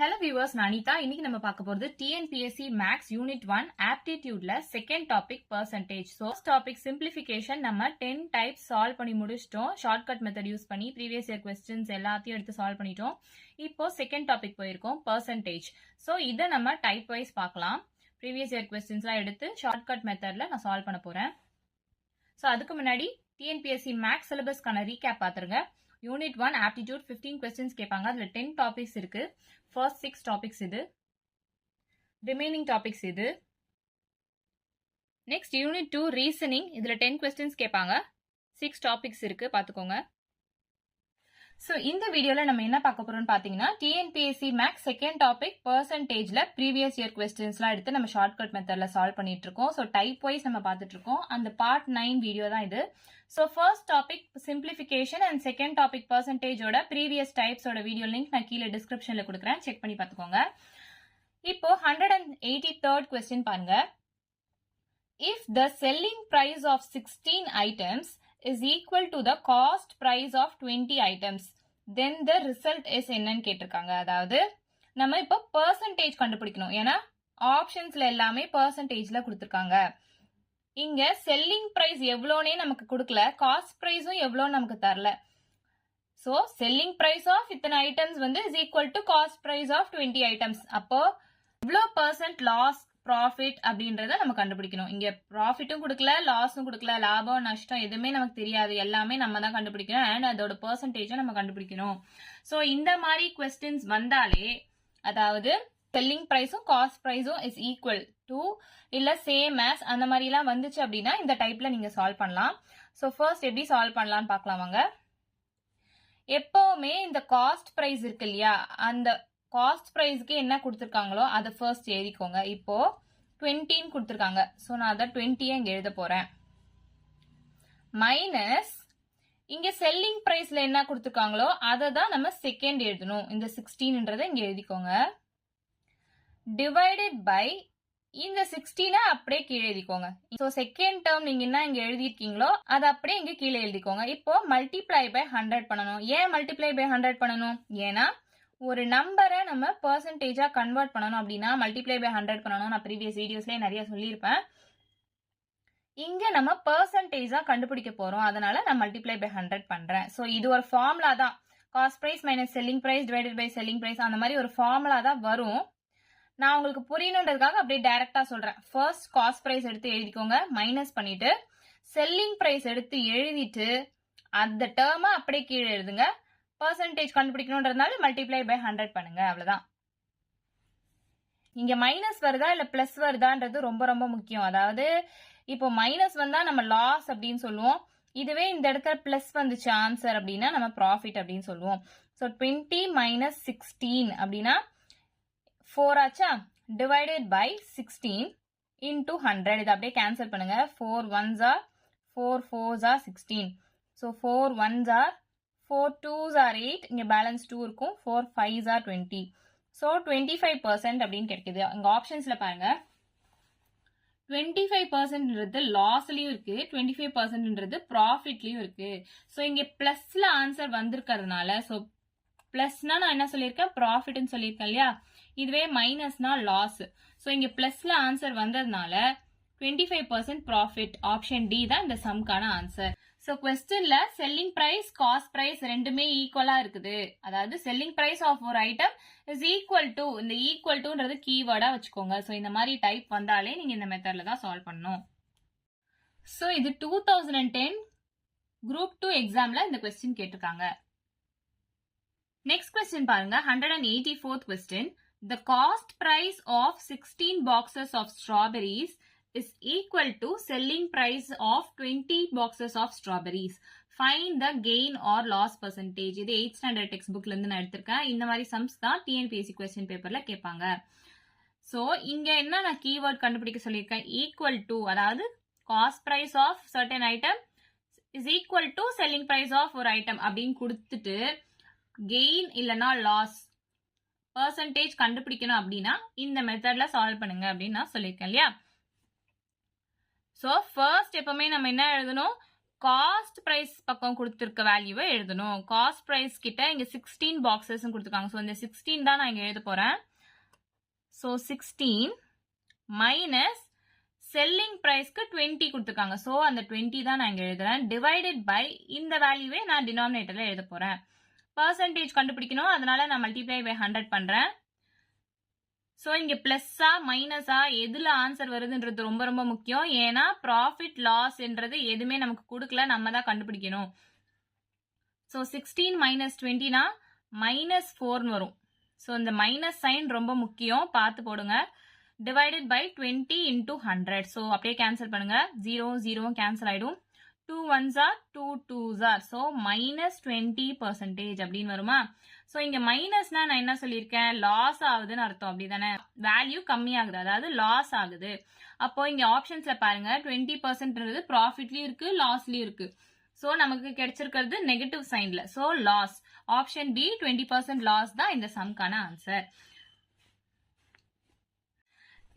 Hello viewers, Nanita. இன்னைக்கு நம்ம பார்க்க போறது TNPSC Max Unit 1 Aptitudeல second topic percentage. So first topic simplification நம்ம 10 types solve பண்ணி முடிச்சிட்டோம். Shortcut method use பண்ணி previous year questions எல்லாத்தையும் எடுத்து solve பண்ணிட்டோம். இப்போ second topic போயிருக்கோம் percentage. So இத நம்ம type wise பார்க்கலாம். Previous year questionsலாம் எடுத்து shortcut methodல நான் solve பண்ண போறேன். So அதுக்கு முன்னாடி TNPSC Max syllabusக்கான recap பார்த்துருங்க. Unit 1 Aptitude 15 questions கேட்பாங்க. அதுல 10 topics இருக்கு. First 6 topics இது. Remaining topics இது. Next Unit 2 Reasoning. இதுல 10 questions கேட்பாங்க. 6 topics இருக்கு. பார்த்துக்கோங்க. So இந்த வீடியோல நம்ம என்ன பார்க்க போறோம்னு பாத்தீங்கன்னா TNPSC Max second topic percentageல previous year questionsலாம் எடுத்து நம்ம shortcut methodல solve பண்ணிட்டு இருக்கோம். So type wise நம்ம பார்த்துட்டு இருக்கோம். அந்த part 9 வீடியோ தான் இது. So first topic simplification and second topic percentage ஓட previous types ஓட video link நான் கீழே descriptionல கொடுக்கிறேன். செக் பண்ணி பார்த்துக்கோங்க. இப்போ 183rd question பாருங்க. If the selling price of 16 items is equal to the cost price of 20 items, then the result is என்னன்னு கேட்டிருக்காங்க. அதாவது நம்ம இப்போ percentage கண்டுபிடிக்கணும். ஏன்னா ஆப்ஷன்ஸ்ல எல்லாமே percentageல கொடுத்திருக்காங்க. இங்க செல்லிங் பிரைஸ் எவ்வளோனே நமக்கு கொடுக்கல, காஸ்ட் பிரைஸும் எவ்வளோன்னு நமக்கு தரல. சோ செல்லிங் பிரைஸ் ஆஃப் இத்தனை ஐட்டம்ஸ் வந்து is equal to cost price of 20 items. அப்போ இவ்வளோ % லாஸ் ப்ராஃபிட் அப்படின்றத நம்ம கண்டுபிடிக்கணும். இங்க ப்ராஃபிட்டும் கொடுக்கல, லாஸும் கொடுக்கல, லாபம் நஷ்டம் எதுவுமே நமக்கு தெரியாது, எல்லாமே நம்ம தான் கண்டுபிடிக்கணும். அண்ட் அதோட பெர்சன்டேஜும் நம்ம கண்டுபிடிக்கணும். சோ இந்த மாதிரி கொஸ்டின்ஸ் வந்தாலே, அதாவது செல்லிங் பிரைஸும் காஸ்ட் பிரைஸும் இஸ் ஈக்குவல் டு இல்ல சேம் ஆஸ் அந்த மாதிரி எல்லாம் வந்துச்சு அப்படின்னா இந்த டைப்ல நீங்க சால்வ் பண்ணலாம். சோ ஃபர்ஸ்ட் எப்படி சால்வ் பண்ணலாம்னு பார்க்கலாம் வாங்க. எப்பவுமே இந்த காஸ்ட் பிரைஸ் இருக்கு இல்லையா, அந்த காஸ்ட் பிரைஸ்க்கு என்ன கொடுத்துருக்காங்களோ அதை ஃபர்ஸ்ட் எழுதிக்கோங்க. இப்போ 20 கொடுத்துருக்காங்க. சோ நான் அதை 20 இங்க எழுத போறேன். மைனஸ் இங்க செல்லிங் பிரைஸ்ல என்ன கொடுத்துருக்காங்களோ அதை தான் நம்ம செகண்ட் எழுதணும். இந்த 16ன்றதை இங்க எழுதிக்கோங்க. டிவைடட் பை இந்த 16 அப்படியே கீழே எழுதிக்கோங்க. சோ செகண்ட் டேர்ம் நீங்க என்ன இங்க எழுதிருக்கீங்களோ அதை அப்படியே இங்க கீழே எழுதிக்கோங்க. இப்போ மல்டிப்ளை பை 100 பண்ணணும். ஏன் மல்டிப்ளை பை 100 பண்ணணும்? ஏன்னா ஒரு நம்பரை நம்ம பெர்சன்டேஜா கன்வெர்ட் பண்ணணும் அப்படின்னா மல்டிப்ளை பை 100 பண்ணணும். நான் ப்ரீவியஸ் வீடியோஸ்லயே நிறைய சொல்லியிருப்பேன். இங்க நம்ம பெர்சன்டேஜா கண்டுபிடிக்க போறோம், அதனால நான் மல்டிப்ளை பை 100 பண்றேன். சோ இது ஒரு ஃபார்முலா தான். Cost price minus selling price divided by selling price, அந்த மாதிரி ஒரு ஃபார்முலா தான் வரும். நான் உங்களுக்கு புரியணுன்றதுக்காக அப்படியே டைரக்டா சொல்றேன். ஃபர்ஸ்ட் காஸ்ட் பிரைஸ் எடுத்து எழுதிக்கோங்க, மைனஸ் பண்ணிட்டு செல்லிங் பிரைஸ் எடுத்து எழுதிட்டு அந்த டேர்மை அப்படியே கீழே எழுதுங்க. பெர்சன்டேஜ் கண்டுபிடிக்கணும்ன்றதுனால மல்டிப்ளை பை 100 பண்ணுங்க, அவ்வளவுதான். இங்க மைனஸ் வருதா இல்ல பிளஸ் வருதான்றது ரொம்ப ரொம்ப முக்கியம். அதாவது இப்போ மைனஸ் வந்தா நம்ம லாஸ் அப்படின்னு சொல்லுவோம். இதுவே இந்த இடத்துல பிளஸ் வந்துச்சு ஆன்சர் அப்படின்னா நம்ம ப்ராஃபிட் அப்படின்னு சொல்லுவோம். ஸோ 20 மைனஸ் 16 அப்படின்னா 4 ஆச்சா, டிவைடட் பை 16 இன்டூ 100. இதை அப்படியே கேன்சல் பண்ணுங்க. 4 1s are 4 4s are 16. So 4 1s are 4 2s are 8. இங்க பேலன்ஸ் 2 இருக்கும். 4 5s are 20. ஸோ 25% அப்படின்னு கிடைக்குது. இங்க ஆப்ஷன்ஸ்ல பாருங்க, 25%ன்றது லாஸ்லயும் இருக்கு, 25%ன்றது ப்ராஃபிட்லயும் இருக்கு. ஸோ இங்க பிளஸ்ல ஆன்சர் வந்திருக்கிறதுனால, ஸோ பிளஸ்னா நான் என்ன சொல்லியிருக்கேன், ப்ராஃபிட்னு சொல்லியிருக்கேன் இல்லையா, இதுவே மைனஸ்னா லாஸ். ஸோ இங்க பிளஸ்ல ஆன்சர் வந்ததுனால 25% ப்ராஃபிட். ஆப்ஷன் டி தான் இந்த சம்கான ஆன்சர். ஸோ கொஸ்டின்ல செல்லிங் பிரைஸ் காஸ்ட் பிரைஸ் ரெண்டுமே ஈக்குவலா இருக்குது. அதாவது செல்லிங் பிரைஸ் ஆஃப் ஒரு ஐட்டம் இஸ் ஈக்குவல் டு, இந்த ஈக்குவல் டுன்றது கீவேர்டா வச்சுக்கோங்க. ஸோ இந்த மாதிரி டைப் வந்தாலே நீங்க இந்த மெத்தட்ல தான் சால்வ் பண்ணணும். ஸோ இது 2010 குரூப் 2 எக்ஸாம்ல இந்த கொஸ்டின் கேட்டிருக்காங்க. நெக்ஸ்ட் கொஸ்டின் பாருங்க, 184th question. The cost price of 16 boxes of strawberries is equal to selling price of 20 boxes of strawberries. Find the gain or loss percentage. இது 8th standard textbookல இருந்து நான் எடுத்திருக்கேன். இந்த மாதிரி sums தான் TNPSC question paperல கேட்பாங்க. So இங்க என்ன நான் கீவேர்ட் கண்டுபிடிக்க சொல்லியிருக்கேன், equal to, அதாவது cost price of certain item is equal to selling price of ஒரு item அப்படின்னு கொடுத்துட்டு கெயின் இல்லனா லாஸ் பெர்சன்டேஜ் கண்டுபிடிக்கணும் அப்படின்னா இந்த மெத்தட்ல சால்வ் பண்ணுங்க அப்படின்னு நான் சொல்லியிருக்கேன் இல்லையா. சோ ஃபர்ஸ்ட் எப்பவுமே நம்ம என்ன எழுதணும், காஸ்ட் பிரைஸ் பக்கம் கொடுத்திருக்க வேல்யூவை எழுதணும். காஸ்ட் பிரைஸ் கிட்ட இங்க 16 பாக்ஸஸ் கொடுத்திருக்காங்க. சோ இந்த 16 தான் நான் இங்க எழுத போறேன். சோ 16 மைனஸ் செல்லிங் பிரைஸ்க்கு 20 கொடுத்திருக்காங்க. சோ அந்த 20 தான் நான் இங்க எழுதுறேன். டிவைடட் பை இந்த வேல்யூவை நான் டினாமினேட்டர்ல எழுத போறேன். பெர்சன்டேஜ் கண்டுபிடிக்கணும், அதனால நான் மல்டிப்ளை பை 100 பண்றேன். சோ இங்க பிளஸ்ஸா மைனஸா எதுல ஆன்சர் வருதுன்றது ரொம்ப ரொம்ப முக்கியம். ஏன்னா ப்ராஃபிட் லாஸ்ன்றது எதுவுமே நமக்கு கொடுக்கல, நம்ம தான் கண்டுபிடிக்கணும். சோ 16 மைனஸ் 20னா -4 வரும். சோ இந்த மைனஸ் சைன் ரொம்ப முக்கியம், பார்த்து போடுங்க. Divided by 20 into 100. சோ அப்படியே கேன்சல் பண்ணுங்க. 0 0 கேன்சல் ஆயிடும். 2 1s are 2 2s are. so -20% அப்படின்னு வருமா? சோ இங்க மைனஸ்னா நான் என்ன சொல்லியிருக்கேன், லாஸ் ஆகுதுன்னு அர்த்தம், அப்படிதானே? வேல்யூ கம்மி ஆகுது, அதாவது லாஸ் ஆகுது. அப்போ இங்க ஆப்ஷன்ஸ்ல பாருங்க 20% ப்ராஃபிட்லயும் இருக்கு, லாஸ்லயும் இருக்கு. சோ நமக்கு கிடைச்சிருக்கிறது நெகட்டிவ் சைன்ல. So loss. Option B 20% loss தான் இந்த சம்கான ஆன்சர்.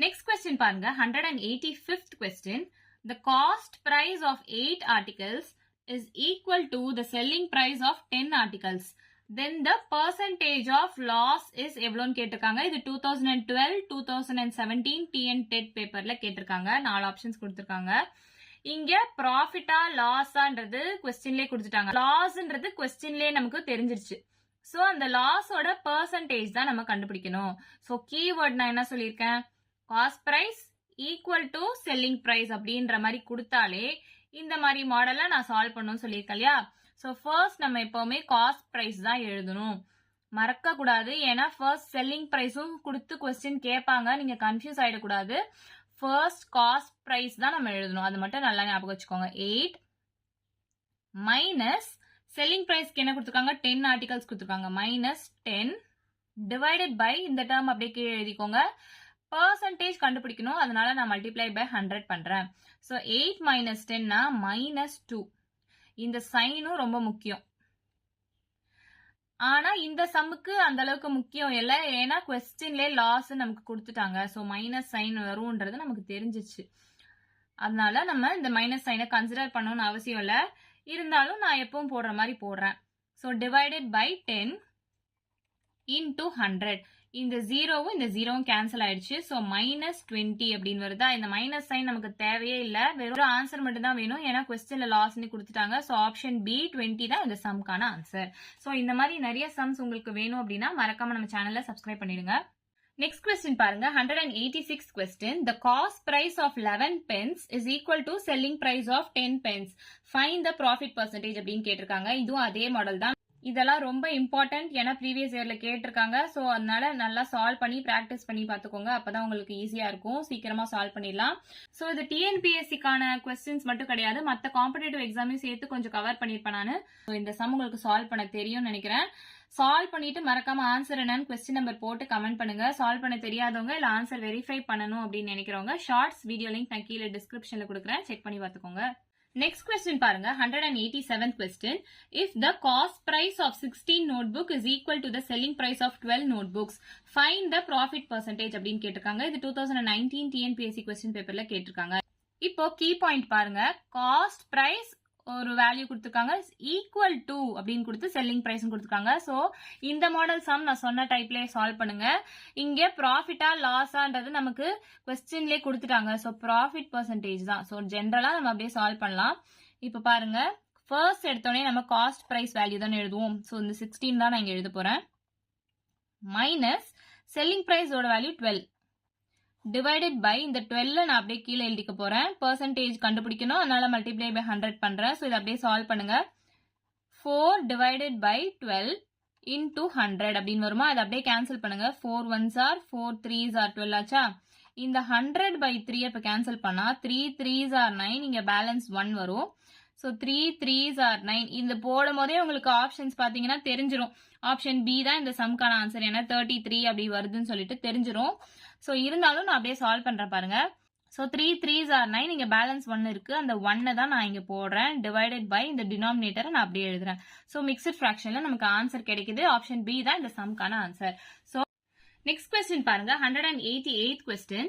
நெக்ஸ்ட் கொஸ்டின் பாருங்க, 185th question. The cost price of 8 articles is equal to the selling price of 10 articles. Then the percentage of loss is எவ்வளோன்னு கேட்டிருக்காங்க. இது 2012, 2017 TN TET பேப்பர்ல கேட்டிருக்காங்க. 4 options கொடுத்திருக்காங்க. இங்க ப்ராஃபிட்டா லாஸான்றது கொஸ்டின்லயே கொடுத்துட்டாங்க. லாஸ்ன்றது கொஸ்டின்லயே நமக்கு தெரிஞ்சிருச்சு. சோ அந்த லாஸோட பெர்சன்டேஜ் தான் நம்ம கண்டுபிடிக்கணும். சோ கீவேர்ட் நான் என்ன சொல்லியிருக்கேன், cost price equal to selling price அப்படின்ற மாதிரி கொடுத்தாலே இந்த மாதிரி மாடலை நான் சால்வ் பண்ணணும்னு சொல்லியிருக்கேன் இல்லையா? ஸோ ஃபர்ஸ்ட் நம்ம எப்பவுமே காஸ்ட் பிரைஸ் தான் எழுதணும், மறக்க கூடாது. ஏன்னா ஃபர்ஸ்ட் செல்லிங் பிரைஸும் கொடுத்து கொஸ்டின் கேட்பாங்க, நீங்க கன்ஃபியூஸ் ஆயிடக்கூடாது. ஃபர்ஸ்ட் காஸ்ட் பிரைஸ் தான் நம்ம எழுதணும், அது மட்டும் நல்லா ஞாபகம் வச்சுக்கோங்க. 8 மைனஸ் செல்லிங் பிரைஸ்க்கு என்ன கொடுத்துருக்காங்க, 10 ஆர்டிகல்ஸ் கொடுத்துருக்காங்க, -10 டிவைடட் பை இந்த டேர்ம் அப்படியே கீழே எழுதிக்கோங்க. பெர்சன்டேஜ் கண்டுபிடிக்கணும், அதனால நான் மல்டிப்ளை பை 100 பண்றேன். சோ 8 மைனஸ் 10னா -2. இந்த சைனும் ரொம்ப முக்கியம். ஆனா இந்த சம்முக்கு அந்த அளவுக்கு முக்கியம் இல்லை, ஏன்னா கொஸ்டின்ல லாஸ் நமக்கு கொடுத்துட்டாங்க. சோ மைனஸ் சைன் வரும்ன்றது நமக்கு தெரிஞ்சிச்சு, அதனால நம்ம இந்த மைனஸ் சைனை கன்சிடர் பண்ணணும்னு அவசியம் இல்லை. இருந்தாலும் நான் எப்பவும் போடுற மாதிரி போடுறேன். So divided by 10 into 100. இந்த ஜீரோவும் இந்த ஜீரோவும் கேன்சல் ஆயிடுச்சு. சோ -20 அப்படின்னு வருதா? இந்த மைனஸ் சைன் நமக்கு தேவையே இல்ல, வெறும் ஆன்சர் மட்டும் தான் வேணும், ஏன்னா கொஸ்டின்ல லாஸ்ன்னு கொடுத்துட்டாங்க. சோ ஆப்ஷன் பி 20 தான் இந்த சம்கான ஆன்சர். சோ இந்த மாதிரி நிறைய சம்ஸ் உங்களுக்கு வேணும் அப்படின்னா மறக்காம நம்ம சேனல்ல சப்ஸ்கிரைப் பண்ணிடுங்க. நெக்ஸ்ட் கொஸ்டின் பாருங்க, 186th question. The cost price of 11 pence is equal to selling price of 10 pence. Find the profit percentage அப்படின்னு கேட்டிருக்காங்க. இதுவும் அதே மாடல் தான். இதெல்லாம் ரொம்ப இம்பார்ட்டன்ட், ஏன்னா ப்ரீவியஸ் இயர்ல கேட்டிருக்காங்க. ஸோ அதனால நல்லா சால்வ் பண்ணி ப்ராக்டிஸ் பண்ணி பார்த்துக்கோங்க, அப்பதான் உங்களுக்கு ஈஸியா இருக்கும், சீக்கிரமா சால்வ் பண்ணிடலாம். ஸோ இது டிஎன்பிஎஸ்சிக்கான கொஸ்டின்ஸ் மட்டும் கிடையாது, மற்ற காம்படேட்டிவ் எக்ஸாமையும் சேர்த்து கொஞ்சம் கவர் பண்ணிருப்பேன் நான். இந்த சம் உங்களுக்கு சால்வ் பண்ண தெரியும்னு நினைக்கிறேன். சால்வ் பண்ணிட்டு மறக்காம ஆன்சர் என்னன்னு கொஸ்டின் நம்பர் போட்டு கமெண்ட் பண்ணுங்க. சால்வ் பண்ண தெரியாதவங்க இல்ல ஆன்சர் வெரிஃபை பண்ணணும் அப்படின்னு நினைக்கிறவங்க ஷார்ட்ஸ் வீடியோ லிங்க் நான் கீழே டிஸ்கிரிப்ஷன்ல கொடுக்குறேன், செக் பண்ணி பார்த்துக்கோங்க. நெக்ஸ்ட் கொஸ்டின் பாருங்க, 187th question. If the cost price of 16 notebook is equal to the selling price of 12 notebooks, find the profit percentage அப்படின்னு கேட்டிருக்காங்க. இது 2019 TNPSC கொஸ்டின் பேப்பர்ல கேட்டிருக்காங்க. இப்போ கீ பாயிண்ட் பாருங்க, காஸ்ட் பிரைஸ் ஒரு வேல்யூ கொடுத்துருக்காங்க, ஈக்குவல் டு அப்படின்னு கொடுத்து செல்லிங் பிரைஸ் கொடுத்துருக்காங்க. ஸோ இந்த மாடல் சம் நான் சொன்ன டைப்லேயே சால்வ் பண்ணுங்க. இங்கே ப்ராஃபிட்டா லாஸான்றது நமக்கு கொஸ்டின்லேயே கொடுத்துட்டாங்க. ஸோ ப்ராஃபிட் பர்சன்டேஜ் தான். ஸோ ஜென்ரலாக நம்ம அப்படியே சால்வ் பண்ணலாம். இப்போ பாருங்க, ஃபர்ஸ்ட் எடுத்தோடனே நம்ம காஸ்ட் பிரைஸ் வேல்யூ தான் எழுதுவோம். ஸோ இந்த 16 தான் நான் இங்கே எழுத போறேன். மைனஸ் செல்லிங் பிரைஸோட வேல்யூ 12 டிவைடட் பை இந்த 12 நான் அப்படியே கீழே எழுதிக்க போறேன். பெர்சன்டேஜ் கண்டுபிடிக்கணும், அதனால மல்டிப்ளை பை 100 பண்றேன். ஸோ இதை அப்படியே சால்வ் பண்ணுங்க. 4 டிவைடட் பை 12 into 100 அப்படின்னு வருமா? அதை அப்படியே கேன்சல் பண்ணுங்க. 4 1s are 4 3s are 12 ஆச்சா? இந்த 100 by 3 இப்ப கேன்சல் பண்ணா 3 3s are 9, இங்க பேலன்ஸ் 1 வரும். So 3 3s are 9. இந்த போடும் போதே உங்களுக்கு ஆப்ஷன்ஸ் பாத்தீங்கன்னா தெரிஞ்சிடும். ஆப்ஷன் பி தான் இந்த சம்கான ஆன்சர், ஏன்னா 33 அப்படி வருதுன்னு சொல்லிட்டு தெரிஞ்சிடும். ஸோ இருந்தாலும் நான் அப்படியே சால்வ் பண்றேன் பாருங்க. ஸோ 3 3s are 9, இங்க பேலன்ஸ் 1 இருக்கு, அந்த 1 தான் நான் இங்க போடுறேன். டிவைடட் பை இந்த டினாமினேட்டரை நான் அப்படியே எழுதுறேன். ஸோ மிக்சட் ஃபிராக்ஷன்ல நமக்கு ஆன்சர் கிடைக்குது. ஆப்ஷன் பி தான் இந்த சம்கான ஆன்சர். ஸோ Next question பாருங்க 188th question.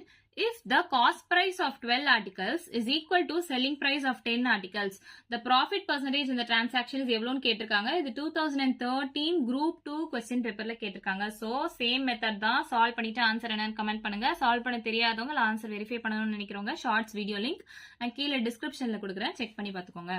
If the cost price of 12 articles is equal to selling price of 10 articles, the profit percentage in the transaction is எவ்வளோன்னு கேட்டிருக்காங்க. இது 2013 group 2 question paperல கேட்டிருக்காங்க. So same method தான். Solve பண்ணிட்டு answer என்னன்னு comment பண்ணுங்க. Solve பண்ண தெரியாதவங்க ஆன்சர் வெரிஃபை பண்ணணும்னு நினைக்கிறவங்க ஷார்ட்ஸ் வீடியோ லிங்க் நான் கீழே டிஸ்கிரிப்ஷன்ல கொடுக்குறேன், செக் பண்ணி பார்த்துக்கோங்க.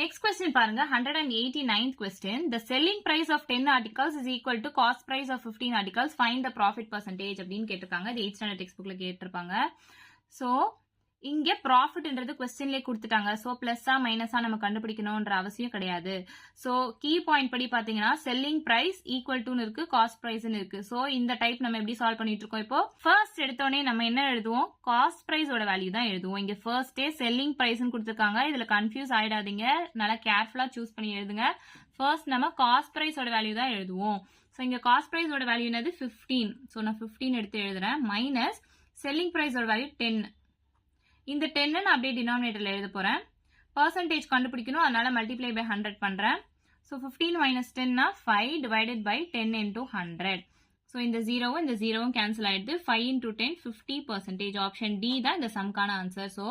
Next question பாருங்க 189th question. The selling price of 10 articles is equal to cost price of 15 articles. Find the profit percentage அப்படின்னு கேட்டிருக்காங்க. இது 8th standard textbookல கேட்டிருப்பாங்க. So இங்க ப்ராஃபிட்ன்றது கொஸ்டின்லேயே கொடுத்துட்டாங்க. ஸோ பிளஸ்ஸா மைனஸா நம்ம கண்டுபிடிக்கணும்ன்ற அவசியம் கிடையாது. ஸோ கீ பாயிண்ட் படி பாத்தீங்கன்னா செல்லிங் பிரைஸ் ஈக்குவல் டுன்னு இருக்கு, காஸ்ட் பிரைஸ்னு இருக்கு. ஸோ இந்த டைப் நம்ம எப்படி சால்வ் பண்ணிட்டு இருக்கோம்? இப்போ ஃபர்ஸ்ட் எடுத்தோடனே நம்ம என்ன எழுதுவோம்? காஸ்ட் பிரைஸோட வேல்யூ தான் எழுதுவோம். இங்க ஃபர்ஸ்டே செல்லிங் பிரைஸ்னு கொடுத்துருக்காங்க. இதுல கன்ஃபியூஸ் ஆயிடாதீங்க, நல்லா கேர்ஃபுல்லா சூஸ் பண்ணி எழுதுங்க. ஃபர்ஸ்ட் நம்ம காஸ்ட் பிரைஸோட வேல்யூ தான் எழுதுவோம். ஸோ இங்க காஸ்ட் பிரைஸோட வேல்யூ என்னது? 15. ஸோ நான் 15 எடுத்து எழுதுறேன். மைனஸ் செல்லிங் பிரைஸோட வேல்யூ 10. இந்த 10 நான் அப்படியே டினாமினேட்டர்ல எழுத போறேன். பர்சன்டேஜ் கண்டுபிடிக்கணும், அதனால மல்டிப்ளை பை 100 பண்றேன். So 15 minus 10 5 divided by 10 into 100. So இந்த ஜீரோவும் கேன்சல் ஆயிடுது. 5 இன்டூ 10 50%. ஆப்ஷன் டி தான் இந்த சம்கான ஆன்சர். ஸோ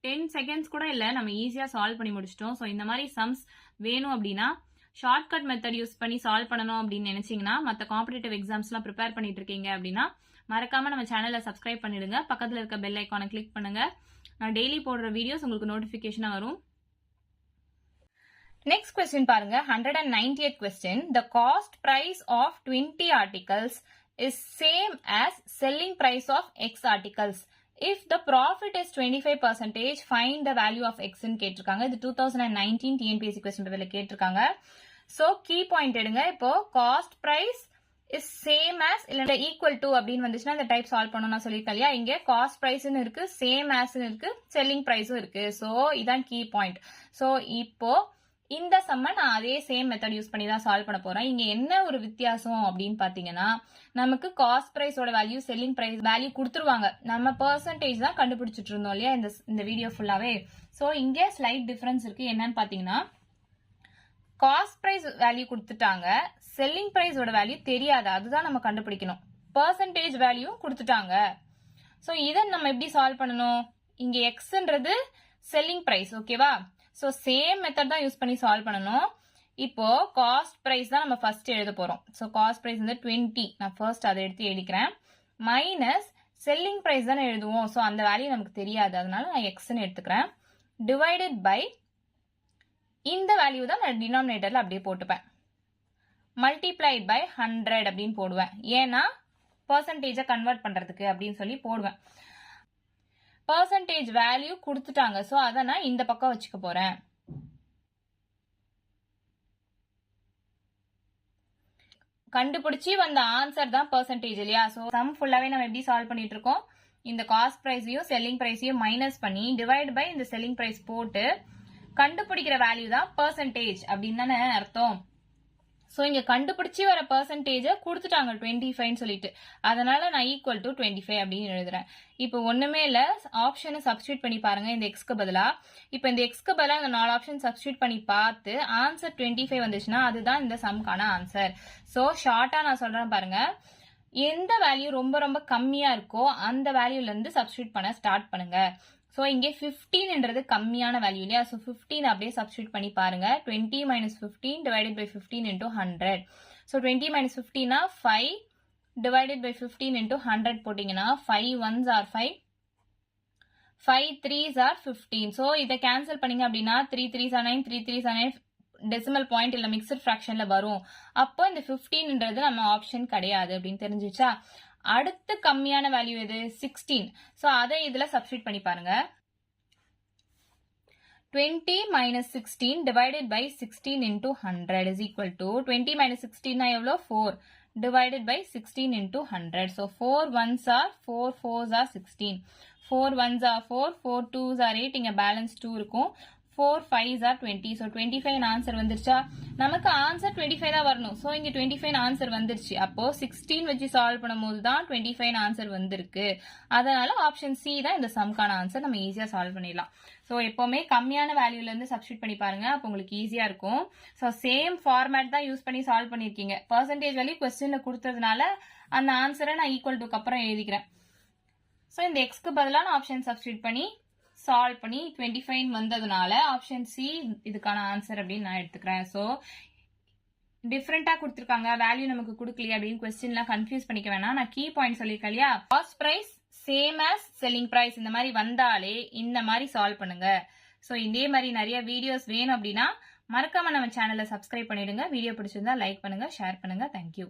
10 செகண்ட்ஸ் கூட இல்லை, நம்ம ஈஸியா சால்வ் பண்ணி முடிச்சிட்டோம். ஸோ இந்த மாதிரி சம்ஸ் வேணும் அப்படின்னா ஷார்ட்கட் மெத்தட் யூஸ் பண்ணி சால்வ் பண்ணணும் அப்படின்னு நினைச்சீங்கன்னா, மற்ற காம்படிட்டிவ் எக்ஸாம்ஸ்லாம் ப்ரிப்பேர் பண்ணிட்டு இருக்கீங்க அப்படின்னா மறக்காம நம்ம சேனலை சப்ஸ்கிரைப் பண்ணிடுங்க. பக்கத்துல இருக்க பெல் ஐக்கானை கிளிக் பண்ணுங்க. நான் டெய்லி போடுற வீடியோஸ் உங்களுக்கு நோட்டிபிகேஷனா வரும். நெக்ஸ்ட் கொஸ்டின் பாருங்க 190th question. The cost price of 20 articles is same as selling price of X articles. If the profit is 25%, find the value of X ன்னு கேட்டிருக்காங்க. இது 2019 TNPSC question paperல கேட்டிருக்காங்க. So key point எடுங்க. இப்போ cost price is same as இல்ல equal to அப்படின்னு வந்துச்சுன்னா இந்த டைப் சால்வ் பண்ணணும் நான் சொல்லியிருக்கேன் இல்லையா. இங்க காஸ்ட் பிரைஸ்னு இருக்கு, சேம் ஆஸ்னு இருக்கு, செல்லிங் பிரைஸும் இருக்கு. ஸோ இதான் கீ பாயிண்ட். ஸோ இப்போ இந்த சம்ம நான் அதே சேம் மெத்தட் யூஸ் பண்ணி தான் சால்வ் பண்ண போறேன். இங்க என்ன ஒரு வித்தியாசம் அப்படின்னு பாத்தீங்கன்னா, நமக்கு காஸ்ட் பிரைஸோட வேல்யூ செல்லிங் பிரைஸ் வேல்யூ கொடுத்துருவாங்க. நம்ம பெர்சன்டேஜ் தான் கண்டுபிடிச்சிட்டு இருந்தோம் இல்லையா இந்த வீடியோ ஃபுல்லாவே. ஸோ இங்கே ஸ்லைட் டிஃபரன்ஸ் இருக்கு. என்னன்னு பாத்தீங்கன்னா, காஸ்ட் பிரைஸ் வேல்யூ கொடுத்துட்டாங்க, செல்லிங் பிரைஸோட வேல்யூ தெரியாது, அதுதான் நம்ம கண்டுபிடிக்கணும். பெர்சன்டேஜ் வேல்யூ கொடுத்துட்டாங்க. ஸோ இதை நம்ம எப்படி சால்வ் பண்ணணும்? இங்க எக்ஸ்ன்றது செல்லிங் பிரைஸ், ஓகேவா? ஸோ சேம் மெத்தட் தான் யூஸ் பண்ணி சால்வ் பண்ணணும். இப்போ காஸ்ட் பிரைஸ் தான் நம்ம ஃபர்ஸ்ட் எழுத போறோம். ஸோ காஸ்ட் பிரைஸ் வந்து 20, நான் ஃபர்ஸ்ட் அதை எடுத்து எழுதிக்கிறேன். மைனஸ் செல்லிங் பிரைஸ் தானே எழுதுவோம். ஸோ அந்த வேல்யூ நமக்கு தெரியாது, அதனால நான் எக்ஸ்ன்னு எடுத்துக்கிறேன். டிவைடட் பை இந்த வேல்யூ தான் நான் டினாமினேட்டர்ல அப்படியே போட்டுப்பேன். மல்டிப்ளைட் பை 100 அப்படின்னு போடுவேன். ஏன்னா பெர்சன்டேஜை கன்வெர்ட் பண்றதுக்கு அப்படின்னு சொல்லி போடுவேன். பெர்சன்டேஜ் வேல்யூ கொடுத்துட்டாங்க. ஸோ அதை நான் இந்த பக்கம் வச்சுக்க போறேன். கண்டுபிடிச்சி வந்த ஆன்சர் தான் பெர்சன்டேஜ் இல்லையா. ஸோ சம் ஃபுல்லாவே நம்ம எப்படி சால்வ் பண்ணிட்டு இருக்கோம்? இந்த காஸ்ட் பிரைஸையும் செல்லிங் பிரைஸையும் மைனஸ் பண்ணி டிவைட் பை இந்த செல்லிங் பிரைஸ் போட்டு கண்டுபிடிக்கிற வேல்யூ தான் பெர்சன்டேஜ் அப்படின்னு தானே அர்த்தம். ஸோ இங்க கண்டுபிடிச்சி வர பெர்சன்டேஜ கொடுத்துட்டாங்க 25 சொல்லிட்டு, அதனால நான் ஈக்குவல் டு 25 அப்படின்னு எழுதுறேன். இப்போ ஒண்ணுமே இல்ல, ஆப்ஷனை சப்ஸ்டியூட் பண்ணி பாருங்க இந்த எக்ஸ்க்கு பதிலா. இப்போ இந்த எக்ஸ்க்கு பதிலா இந்த 4 ஆப்ஷன் சப்ஸ்டியூட் பண்ணி பார்த்து ஆன்சர் 25 வந்துச்சுன்னா அதுதான் இந்த சம்கான ஆன்சர். ஸோ ஷார்ட்டா நான் சொல்றேன் பாருங்க, எந்த வேல்யூ ரொம்ப ரொம்ப கம்மியா இருக்கோ அந்த வேல்யூல இருந்து சப்ஸ்டியூட் பண்ண ஸ்டார்ட் பண்ணுங்க. ஸோ இங்கே 15ன்றது கம்மியான வேல்யூ இல்லையா. ஸோ 15 அப்படியே சப்ஸ்டியூட் பண்ணி பாருங்க. 20 minus 15 divided by 15 into 100. So 20 minus 15 5 divided by 15 into 100 போட்டீங்கன்னா 5 1s are 5, 5 3s are 15. So இதை கேன்சல் பண்ணீங்க அப்படின்னா 3 3s are 9, 3 3s are 9 decimal point இல்ல மிக்சட் ஃபிராக்ஷன்ல வரும். அப்போ இந்த 15ன்றது நம்ம ஆப்ஷன் கிடையாது அப்படின்னு தெரிஞ்சிச்சா. அடுத்து கம்மியான வேல்யூ எது? 16. சோ அதை இதுல சப்ஸ்டிட்யூட் பண்ணி பாருங்க. 20 minus 16 divided by 16 into 100 is equal to 20 minus 16 எவ்வளோ? 4 divided by 16 into 100. So 4 1s are 4 4s are 16. 4 1s are 4, 4 2s are 8. இங்க balance 2 இருக்கும். 4 5s are 20. ஸோ 25 ஆன்சர் வந்துருச்சா? நமக்கு ஆன்சர் 25 தான் வரணும். ஸோ இங்க 25 ஆன்சர் வந்துருச்சு. அப்போ 16 வச்சு சால்வ் பண்ணும்போது தான் 25 ஆன்சர் வந்திருக்கு. அதனால ஆப்ஷன் சி தான் இந்த சம்கான ஆன்சர். நம்ம ஈஸியா சால்வ் பண்ணிடலாம். ஸோ எப்பவுமே கம்மியான வேல்யூல இருந்து சப்ஸ்டியூட் பண்ணி பாருங்க. அப்போ உங்களுக்கு ஈஸியா இருக்கும். ஸோ சேம் ஃபார்மேட் தான் யூஸ் பண்ணி சால்வ் பண்ணிருக்கீங்க. பெர்சன்டேஜ் வேல்யூ கொஸ்டின்ல கொடுத்ததுனால அந்த ஆன்சரை நான் ஈக்குவல் டுக்கு அப்புறம் எழுதிக்கிறேன். ஸோ இந்த எக்ஸ்க்கு பதிலாக நான் ஆப்ஷன் சப்ஸ்டியூட் பண்ணி சால்வ் பண்ணி 25 வந்ததுனால ஆப்ஷன் சி இதுக்கான ஆன்சர் அப்படின்னு நான் எடுத்துக்கிறேன். ஸோ டிஃப்ரெண்டா கொடுத்துருக்காங்க, வேல்யூ நமக்கு கொடுக்கலையே அப்படின்னு கொஸ்டின்லாம் கன்ஃபியூஸ் பண்ணிக்க வேணாம். நான் கீ பாயிண்ட் சொல்லியிருக்கேன் இல்லையா, cost price same as selling price இந்த மாதிரி வந்தாலே இந்த மாதிரி சால்வ் பண்ணுங்க. ஸோ இதே மாதிரி நிறைய வீடியோஸ் வேணும் அப்படின்னா மறக்காம நம்ம சேனலை சப்ஸ்கிரைப் பண்ணிடுங்க. வீடியோ பிடிச்சிருந்தா லைக் பண்ணுங்க, ஷேர் பண்ணுங்க. தேங்க்யூ.